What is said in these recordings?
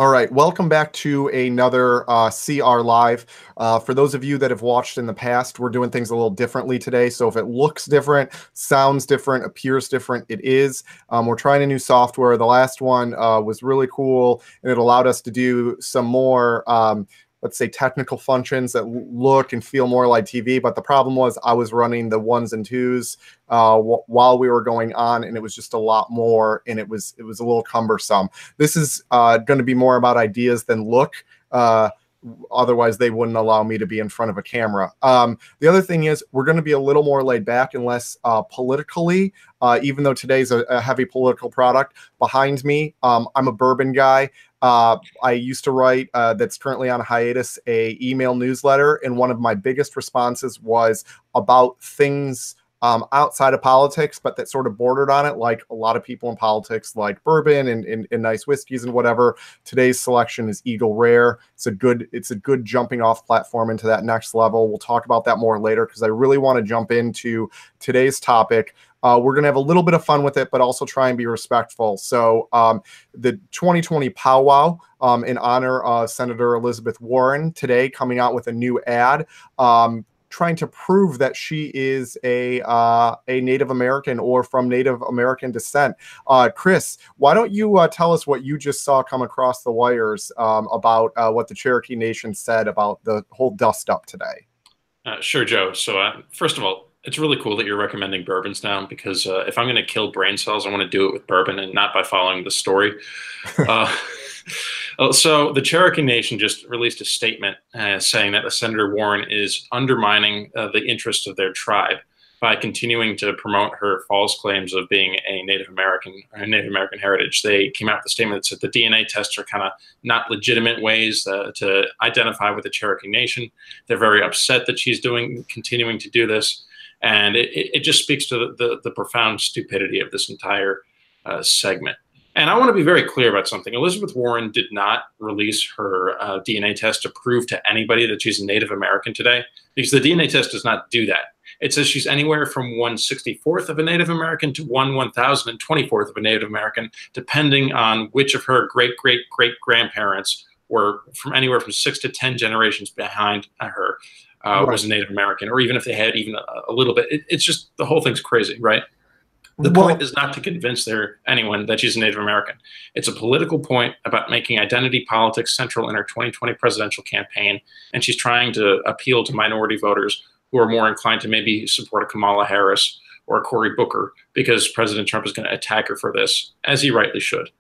All right, welcome back to another CR Live. For those of you that have watched in the past, we're doing things a little differently today. So if it looks different, sounds different, appears different, it is. We're trying a new software. The last one was really cool, and it allowed us to do some more let's say technical functions that look and feel more like TV. But the problem was I was running the ones and twos while we were going on, and it was just a lot more, and it was a little cumbersome. This is going to be more about ideas than look. Otherwise, they wouldn't allow me to be in front of a camera. The other thing is we're going to be a little more laid back and less politically, even though today's a heavy political product. Behind me, I'm a bourbon guy. I used to write, that's currently on hiatus, a email newsletter, and one of my biggest responses was about things outside of politics, but that sort of bordered on it, like a lot of people in politics like bourbon and nice whiskeys and whatever. Today's selection is Eagle Rare. It's a good jumping off platform into that next level. We'll talk about that more later because I really want to jump into today's topic. We're going to have a little bit of fun with it, but also try and be respectful. So the 2020 Powow, in honor of Senator Elizabeth Warren, today coming out with a new ad, trying to prove that she is a Native American or from Native American descent. Chris, why don't you tell us what you just saw come across the wires about what the Cherokee Nation said about the whole dust up today? Sure, Joe. So first of all, it's really cool that you're recommending bourbons now because if I'm going to kill brain cells, I want to do it with bourbon and not by following the story. So the Cherokee Nation just released a statement saying that Senator Warren is undermining the interests of their tribe by continuing to promote her false claims of being a Native American heritage. They came out with a statement that said the DNA tests are kind of not legitimate ways to identify with the Cherokee Nation. They're very upset that she's continuing to do this. And it just speaks to the profound stupidity of this entire segment. And I want to be very clear about something. Elizabeth Warren did not release her DNA test to prove to anybody that she's a Native American today, because the DNA test does not do that. It says she's anywhere from 1/64th of a Native American to 1/1024th of a Native American, depending on which of her great-great-great-grandparents were from anywhere from 6 to 10 generations behind her. Was a Native American, or even if they had even a little bit. It's just the whole thing's crazy, right? The point is not to convince anyone that she's a Native American. It's a political point about making identity politics central in her 2020 presidential campaign, and she's trying to appeal to minority voters who are more inclined to maybe support a Kamala Harris or a Cory Booker because President Trump is going to attack her for this, as he rightly should.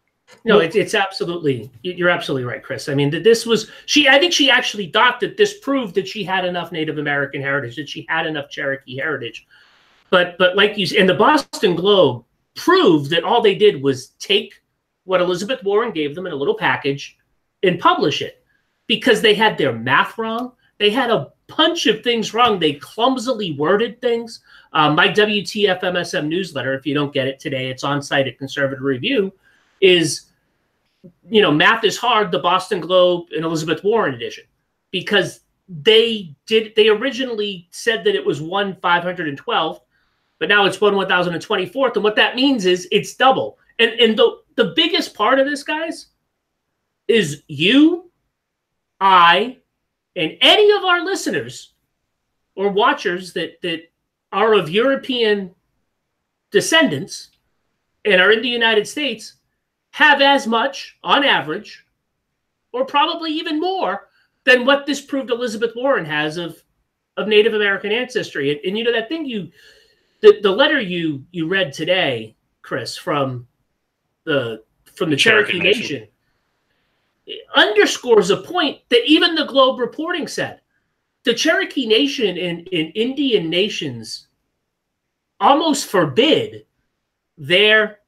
No, it's absolutely, you're absolutely right, Chris. I mean, this was, I think she actually thought that this proved that she had enough Native American heritage, that she had enough Cherokee heritage. But like you said, and the Boston Globe proved that all they did was take what Elizabeth Warren gave them in a little package and publish it because they had their math wrong. They had a bunch of things wrong. They clumsily worded things. My WTF MSM newsletter, if you don't get it today, it's on site at Conservative Review, is, math is hard, the Boston Globe and Elizabeth Warren edition, because they originally said that it was 1/512th, but now it's 1/1024th. And what that means is it's double. And the biggest part of this, guys, is you, I, and any of our listeners or watchers that are of European descendants and are in the United States have as much, on average, or probably even more, than what this proved Elizabeth Warren has of Native American ancestry. And that thing the letter you read today, Chris, from the Cherokee Nation underscores a point that even the Globe reporting said. The Cherokee Nation and Indian nations almost forbid their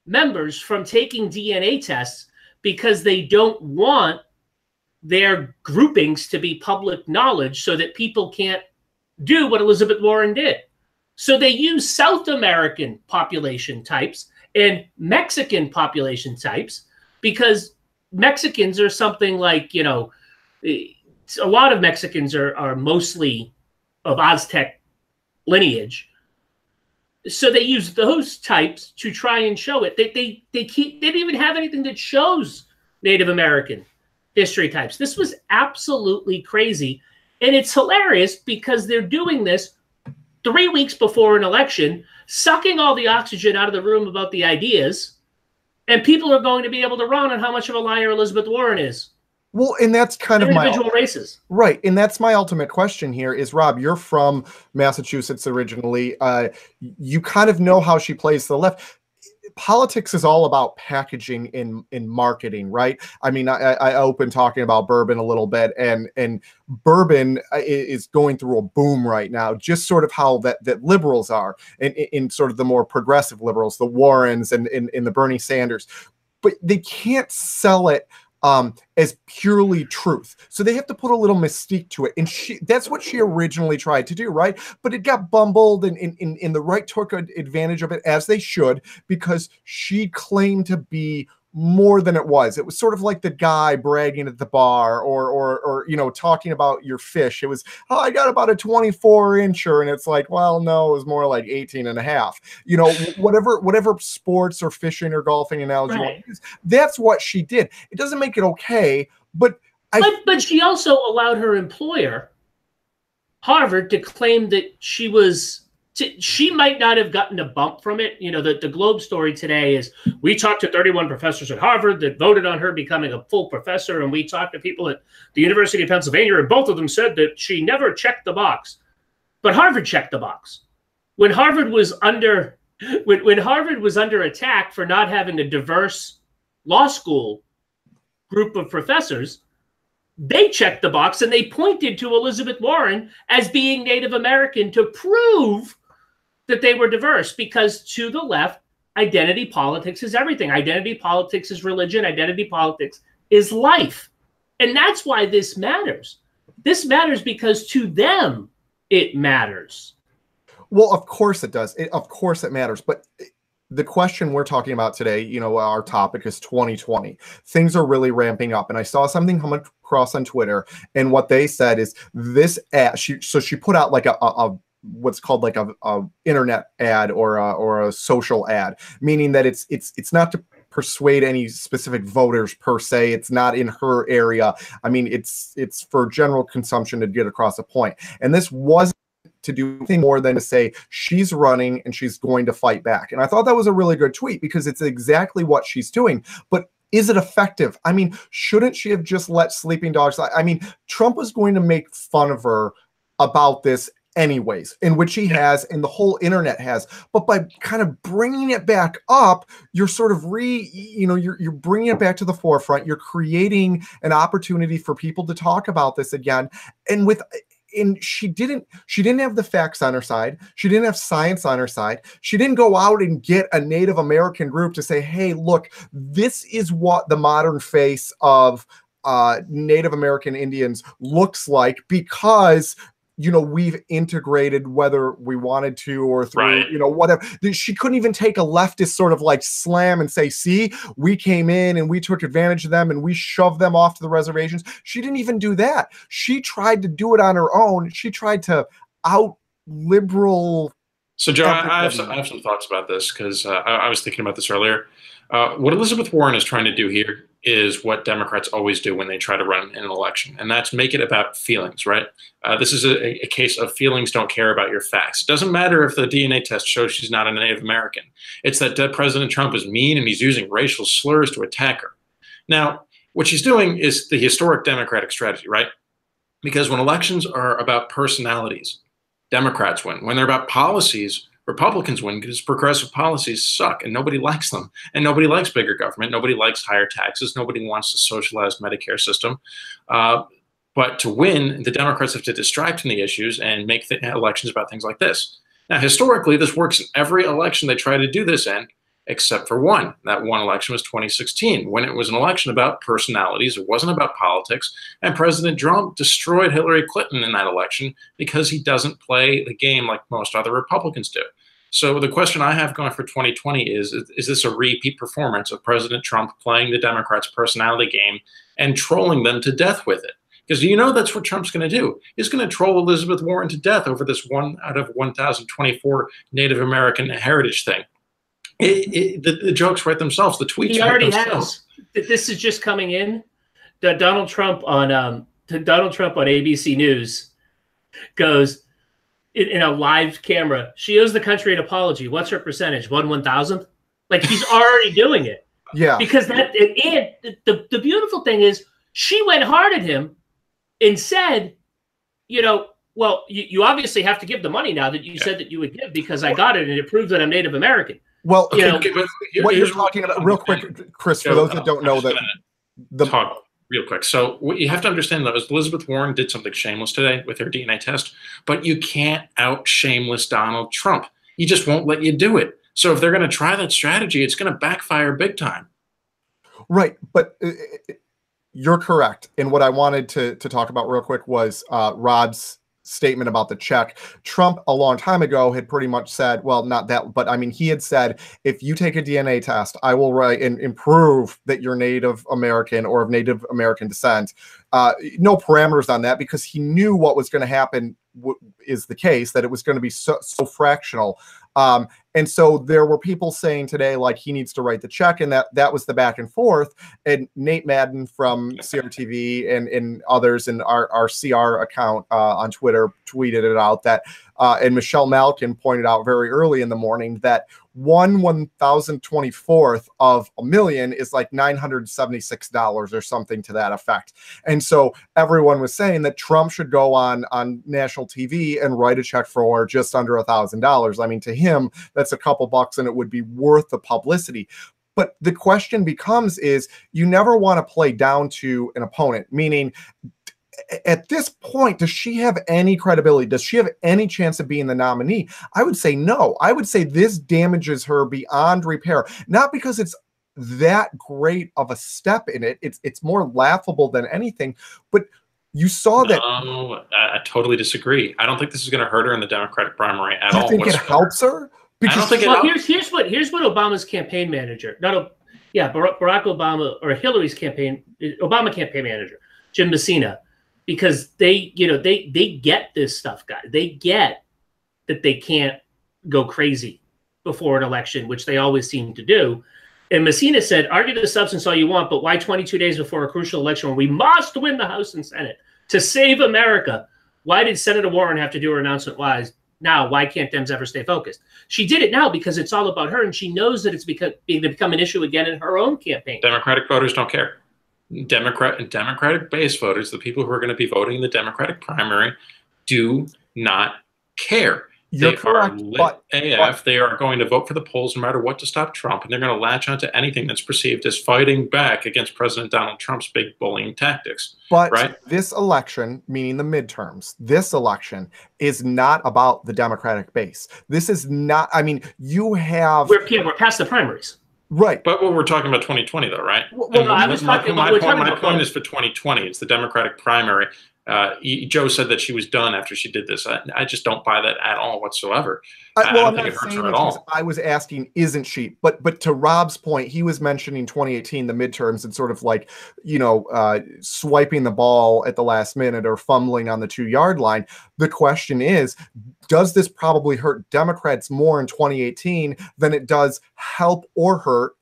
members from taking DNA tests because they don't want their groupings to be public knowledge so that people can't do what Elizabeth Warren did. So they use South American population types and Mexican population types because Mexicans are something like, a lot of Mexicans are mostly of Aztec lineage. So they use those types to try and show it. They didn't even have anything that shows Native American history types. This was absolutely crazy. And it's hilarious because they're doing this 3 weeks before an election, sucking all the oxygen out of the room about the ideas, and people are going to be able to run on how much of a liar Elizabeth Warren is. Well, and that's kind of individual races. Right. And that's my ultimate question here is, Rob, you're from Massachusetts originally. You kind of know how she plays to the left. Politics is all about packaging in marketing, right? I mean, I open talking about bourbon a little bit, and bourbon is going through a boom right now, just sort of how that liberals are in sort of the more progressive liberals, the Warrens and in the Bernie Sanders, but they can't sell it as purely truth. So they have to put a little mystique to it. And that's what she originally tried to do, right? But it got bumbled, and the right took advantage of it, as they should, because she claimed to be more than it was. It was sort of like the guy bragging at the bar or you know, talking about your fish. It was, oh, I got about a 24-incher. And it's like, well, no, it was more like 18 and a half. You know, whatever sports or fishing or golfing analogy you want to use, that's what she did. It doesn't make it okay, but she also allowed her employer, Harvard, to claim that she might not have gotten a bump from it. You know, the Globe story today is, we talked to 31 professors at Harvard that voted on her becoming a full professor, and we talked to people at the University of Pennsylvania, and both of them said that she never checked the box. But Harvard checked the box. When Harvard was under attack for not having a diverse law school group of professors, they checked the box, and they pointed to Elizabeth Warren as being Native American to prove that they were diverse, because to the left, identity politics is everything. Identity politics is religion. Identity politics is life. And that's why this matters. This matters because to them, it matters. Well, of course it does. Of course it matters. But the question we're talking about today, you know, our topic is 2020. Things are really ramping up. And I saw something come across on Twitter, and what they said is this ad, she put out like a what's called like a internet ad or a social ad, meaning that it's not to persuade any specific voters per se. It's not in her area. I mean, it's for general consumption to get across a point. And this wasn't to do anything more than to say she's running and she's going to fight back. And I thought that was a really good tweet, because it's exactly what she's doing. But is it effective? I mean, shouldn't she have just let sleeping dogs lie? I mean, Trump was going to make fun of her about this anyways, in which he has, and the whole internet has. But by kind of bringing it back up, you're sort of you're bringing it back to the forefront. You're creating an opportunity for people to talk about this again. And she didn't have the facts on her side. She didn't have science on her side. She didn't go out and get a Native American group to say, hey, look, this is what the modern face of Native American Indians looks like, because you know, we've integrated whether we wanted to or through, you know, whatever. She couldn't even take a leftist sort of like slam and say, see, we came in and we took advantage of them and we shoved them off to the reservations. She didn't even do that. She tried to do it on her own. She tried to out liberal. So, Joe, I have some thoughts about this, because I was thinking about this earlier. What Elizabeth Warren is trying to do here is what Democrats always do when they try to run in an election, and that's make it about feelings, right? This is a case of feelings don't care about your facts. It doesn't matter if the DNA test shows she's not a Native American. It's that President Trump is mean and he's using racial slurs to attack her. Now, what she's doing is the historic Democratic strategy, right? Because when elections are about personalities, Democrats win. When they're about policies, Republicans win, because progressive policies suck and nobody likes them. And nobody likes bigger government. Nobody likes higher taxes. Nobody wants a socialized Medicare system. But to win, the Democrats have to distract from the issues and make the elections about things like this. Now, historically, this works in every election they try to do this in, except for one. That one election was 2016, when it was an election about personalities. It wasn't about politics. And President Trump destroyed Hillary Clinton in that election because he doesn't play the game like most other Republicans do. So the question I have going for 2020 is this a repeat performance of President Trump playing the Democrats' personality game and trolling them to death with it? Because you know that's what Trump's going to do. He's going to troll Elizabeth Warren to death over this 1 out of 1,024 Native American heritage thing. The jokes write themselves. The tweets. He already has. this is just coming in. Donald Trump on ABC News goes in a live camera. She owes the country an apology. What's her percentage? 1/1000th? Like, he's already doing it. Yeah. Because the beautiful thing is she went hard at him and said, well, you obviously have to give the money now that you said that you would give, because I got it and it proves that I'm Native American. Well, but what you're talking about, real quick, Chris, for those that don't know, that talk real quick. So what you have to understand, though, is Elizabeth Warren did something shameless today with her DNA test, but you can't out shameless Donald Trump. He just won't let you do it. So if they're going to try that strategy, it's going to backfire big time. Right, but you're correct. And what I wanted to talk about real quick was Rob's statement about the check. Trump a long time ago had pretty much said, well, not that, but I mean, he had said, if you take a DNA test, I will write and prove that you're Native American or of Native American descent. No parameters on that, because he knew what was going to happen is the case, that it was going to be so fractional. And so there were people saying today, like, he needs to write the check, and that was the back and forth. And Nate Madden from CRTV and others in our CR account on Twitter tweeted it out that, and Michelle Malkin pointed out very early in the morning that 1/1024th of a million is like $976 or something to that effect. And so everyone was saying that Trump should go on national TV and write a check for just under $1,000. I mean, to him, that's a couple bucks and it would be worth the publicity. But the question becomes is, you never want to play down to an opponent, meaning at this point, does she have any credibility? Does she have any chance of being the nominee? I would say no. I would say this damages her beyond repair, not because it's that great of a step in it. It's more laughable than anything, but you saw that. No, I totally disagree. I don't think this is going to hurt her in the Democratic primary at all. I think it helps her? Because I don't think here's what Obama's campaign manager, Barack Obama or Hillary's Obama campaign manager, Jim Messina, because they get this stuff, guys. They get that they can't go crazy before an election, which they always seem to do. And Messina said, argue the substance all you want, but why 22 days before a crucial election when we must win the House and Senate to save America? Why did Senator Warren have to do her announcement now? Why can't Dems ever stay focused? She did it now because it's all about her, and she knows that it's become an issue again in her own campaign. Democratic voters don't care. Democratic base voters, the people who are going to be voting in the Democratic primary, do not care. You're correct, but they are going to vote for the polls no matter what to stop Trump, and they're going to latch onto anything that's perceived as fighting back against President Donald Trump's big bullying tactics. But right? This election, meaning the midterms, this election is not about the Democratic base. This is not. I mean, you have we're past the primaries. Right. But we're talking about 2020, though, right? Well, I was talking about my point is for 2020. It's the Democratic primary. Joe said that she was done after she did this. I just don't buy that at all whatsoever. I don't think it hurts her at all. I was asking, isn't she? But to Rob's point, he was mentioning 2018, the midterms, and sort of like, swiping the ball at the last minute or fumbling on the 2-yard line. The question is, does this probably hurt Democrats more in 2018 than it does help or hurt?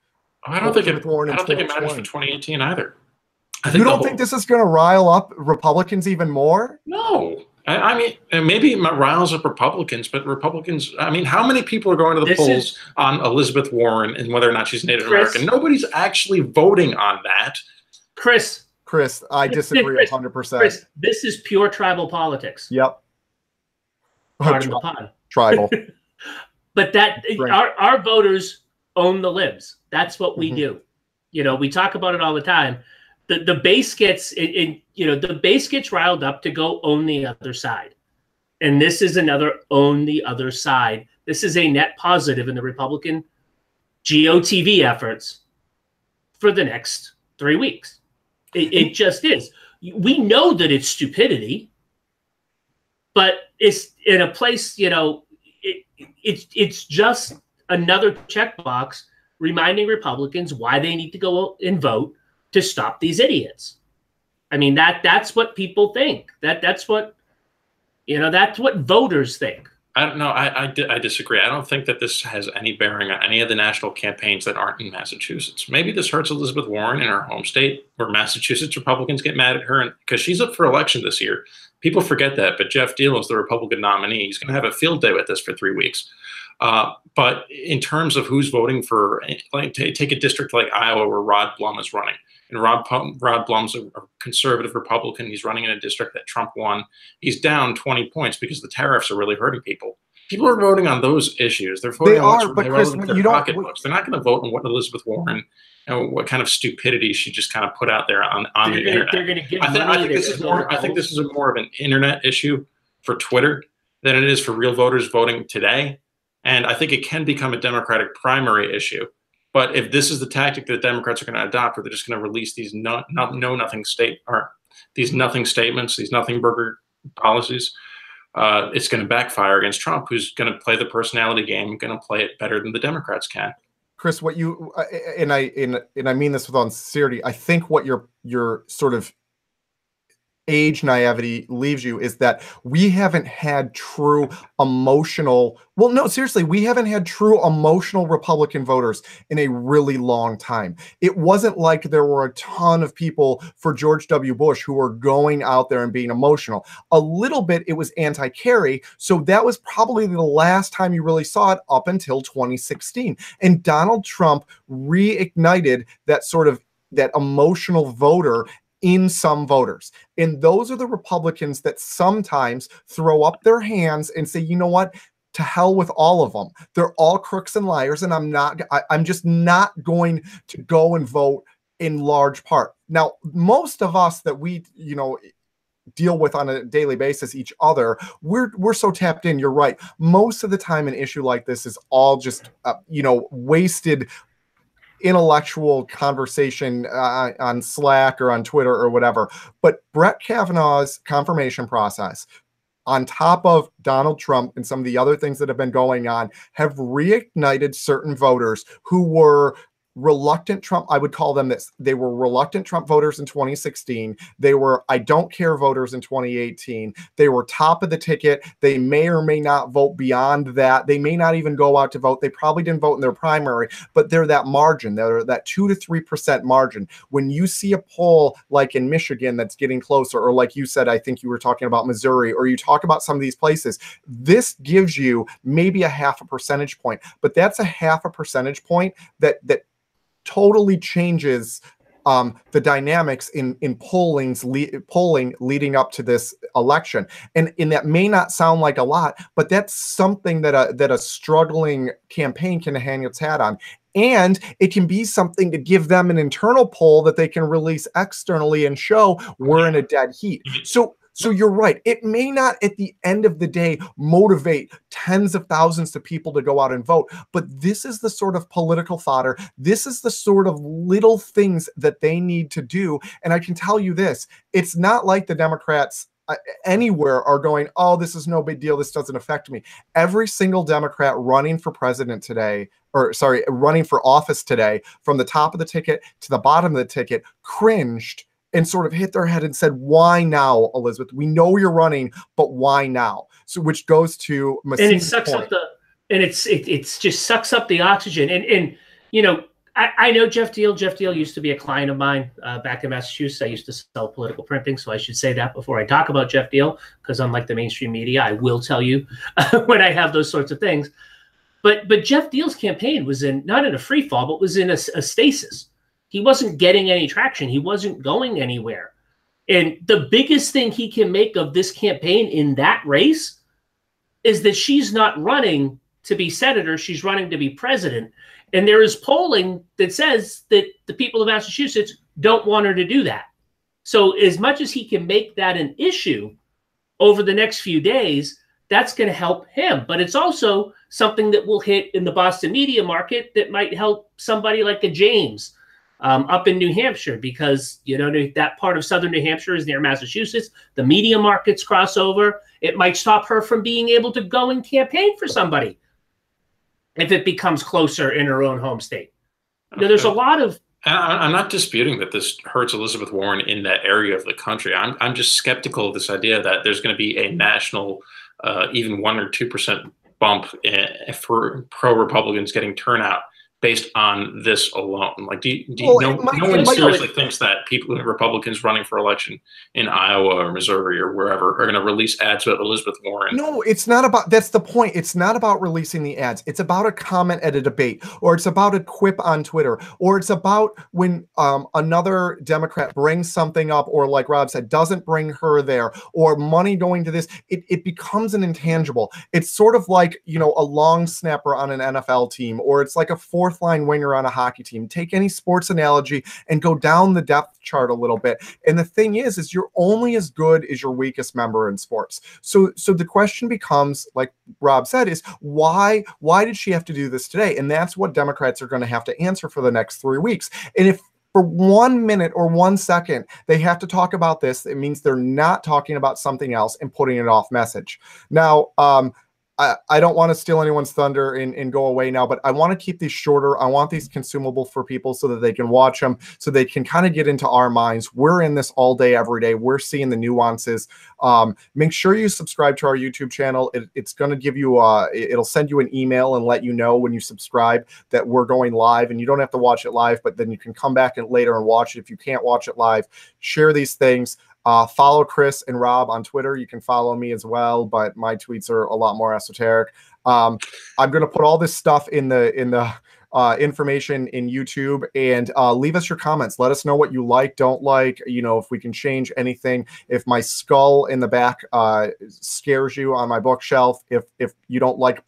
I don't think it matters for 2018 either. You don't think this is going to rile up Republicans even more? No. I mean, maybe it riles up Republicans, but Republicans, I mean, how many people are going to the polls on Elizabeth Warren and whether or not she's Native American? Nobody's actually voting on that. Chris, I disagree 100%. Chris, this is pure tribal politics. Yep. Pardon the pun. Tribal. But our voters own the libs. That's what we do. We talk about it all the time. The base gets the base gets riled up to go own the other side. And this is another own the other side. This is a net positive in the Republican GOTV efforts for the next 3 weeks. It just is. We know that it's stupidity, but it's in a place, it's just another checkbox reminding Republicans why they need to go and vote to stop these idiots. I mean, that's what people think. That's what voters think. I don't know. I disagree. I don't think that this has any bearing on any of the national campaigns that aren't in Massachusetts. Maybe this hurts Elizabeth Warren in her home state, where Massachusetts Republicans get mad at her because she's up for election this year. People forget that, but Jeff Deal is the Republican nominee. He's going to have a field day with this for 3 weeks. But in terms of who's voting for, like, take a district like Iowa where Rod Blum is running. And Rod Blum's a conservative Republican. He's running in a district that Trump won. He's down 20 points because the tariffs are really hurting people. People are voting on those issues. They're voting on what's really relevant to their pocketbooks. They're not going to vote on what Elizabeth Warren, what kind of stupidity she just kind of put out there on the internet. They're going to give I think this is more of an internet issue for Twitter than it is for real voters voting today. And I think it can become a Democratic primary issue. But if this is the tactic that Democrats are going to adopt, where they're just going to release these nothing statements, these nothing burger policies, it's going to backfire against Trump, who's going to play the personality game, going to play it better than the Democrats can. Chris, what you and I mean this with all sincerity, I think what your sort of age naivety leaves you is that we haven't had true emotional, well, no, seriously, we haven't had true emotional Republican voters in a really long time. It wasn't like there were a ton of people for George W. Bush who were going out there and being emotional. A little bit, it was anti-Kerry, so that was probably the last time you really saw it up until 2016. And Donald Trump reignited that sort of that emotional voter in some voters. And those are the Republicans that sometimes throw up their hands and say, you know what, to hell with all of them. They're all crooks and liars, and I'm just not going to go and vote in large part. Now, most of us that we, deal with on a daily basis, each other, we're so tapped in. You're right. Most of the time, an issue like this is all just, wasted intellectual conversation on Slack or on Twitter or whatever. But Brett Kavanaugh's confirmation process, on top of Donald Trump and some of the other things that have been going on, have reignited certain voters who were reluctant Trump. I would call them this. They were reluctant Trump voters in 2016. They were I don't care voters in 2018. They were top of the ticket. They may or may not vote beyond that. They may not even go out to vote. They probably didn't vote in their primary, but they're that margin. They're that 2 to 3% margin. When you see a poll like in Michigan that's getting closer, or like you said, I think you were talking about Missouri, or you talk about some of these places, this gives you maybe a 0.5 percentage point, but that's a 0.5 percentage point that totally changes the dynamics in polling leading up to this election. And that may not sound like a lot, but that's something that a struggling campaign can hang its hat on. And it can be something to give them an internal poll that they can release externally and show we're in a dead heat. So you're right. It may not, at the end of the day, motivate tens of thousands of people to go out and vote, but this is the sort of political fodder. This is the sort of little things that they need to do. And I can tell you this, it's not like the Democrats anywhere are going, oh, this is no big deal, this doesn't affect me. Every single Democrat running for president today, running for office today, from the top of the ticket to the bottom of the ticket, cringed and sort of hit their head and said, why now, Elizabeth? We know you're running, but why now? So, which goes to Massine's point. It just sucks up the oxygen. And I know Jeff Deal. Jeff Deal used to be a client of mine back in Massachusetts. I used to sell political printing, so I should say that before I talk about Jeff Deal, because unlike the mainstream media, I will tell you when I have those sorts of things. But Jeff Deal's campaign was not in a free fall, but was in a stasis. He wasn't getting any traction. He wasn't going anywhere. And the biggest thing he can make of this campaign in that race is that she's not running to be senator. She's running to be president. And there is polling that says that the people of Massachusetts don't want her to do that. So as much as he can make that an issue over the next few days, that's going to help him. But it's also something that will hit in the Boston media market that might help somebody like a James up in New Hampshire, because that part of southern New Hampshire is near Massachusetts. The media markets cross over. It might stop her from being able to go and campaign for somebody if it becomes closer in her own home state. There's a lot of. I'm not disputing that this hurts Elizabeth Warren in that area of the country. I'm just skeptical of this idea that there's going to be a national even 1 or 2% bump for pro-Republicans getting turnout based on this alone. Like, no one seriously thinks that Republicans running for election in Iowa or Missouri or wherever are going to release ads about Elizabeth Warren. No, it's not about, that's the point. It's not about releasing the ads. It's about a comment at a debate, or it's about a quip on Twitter, or it's about when another Democrat brings something up, or like Rob said, doesn't bring her there, or money going to this. It becomes an intangible. It's sort of like, you know, a long snapper on an NFL team, or it's like a fourth line winger on a hockey team. Take any sports analogy and go down the depth chart a little bit. And the thing is you're only as good as your weakest member in sports. So the question becomes, like Rob said, is why did she have to do this today? And that's what Democrats are going to have to answer for the next 3 weeks. And if for 1 minute or 1 second they have to talk about this, it means they're not talking about something else and putting it off message. Now, I don't want to steal anyone's thunder and go away now, but I want to keep these shorter. I want these consumable for people so that they can watch them, so they can kind of get into our minds. We're in this all day, every day. We're seeing the nuances. Make sure you subscribe to our YouTube channel. It's going to give you, it'll send you an email and let you know when you subscribe that we're going live, and you don't have to watch it live, but then you can come back later and watch it. If you can't watch it live, share these things. Follow Chris and Rob on Twitter. You can follow me as well, but my tweets are a lot more esoteric. I'm going to put all this stuff in the information in YouTube, and leave us your comments. Let us know what you like, don't like, you know, if we can change anything. If my skull in the back scares you on my bookshelf, if you don't like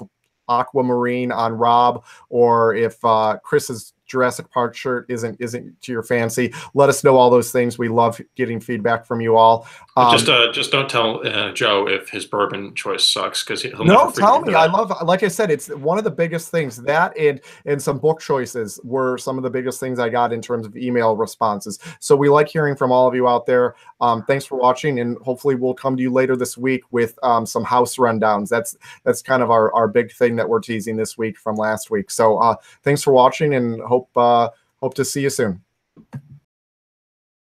aquamarine on Rob, or if Chris's Jurassic Park shirt isn't to your fancy, let us know all those things. We love getting feedback from you all. Just don't tell Joe if his bourbon choice sucks, because he'll no, tell me. I love, like I said, it's one of the biggest things. That and some book choices were some of the biggest things I got in terms of email responses. So we like hearing from all of you out there. Thanks for watching, and hopefully we'll come to you later this week with some house rundowns. That's kind of our big thing that we're teasing this week from last week. So thanks for watching, and hope to see you soon.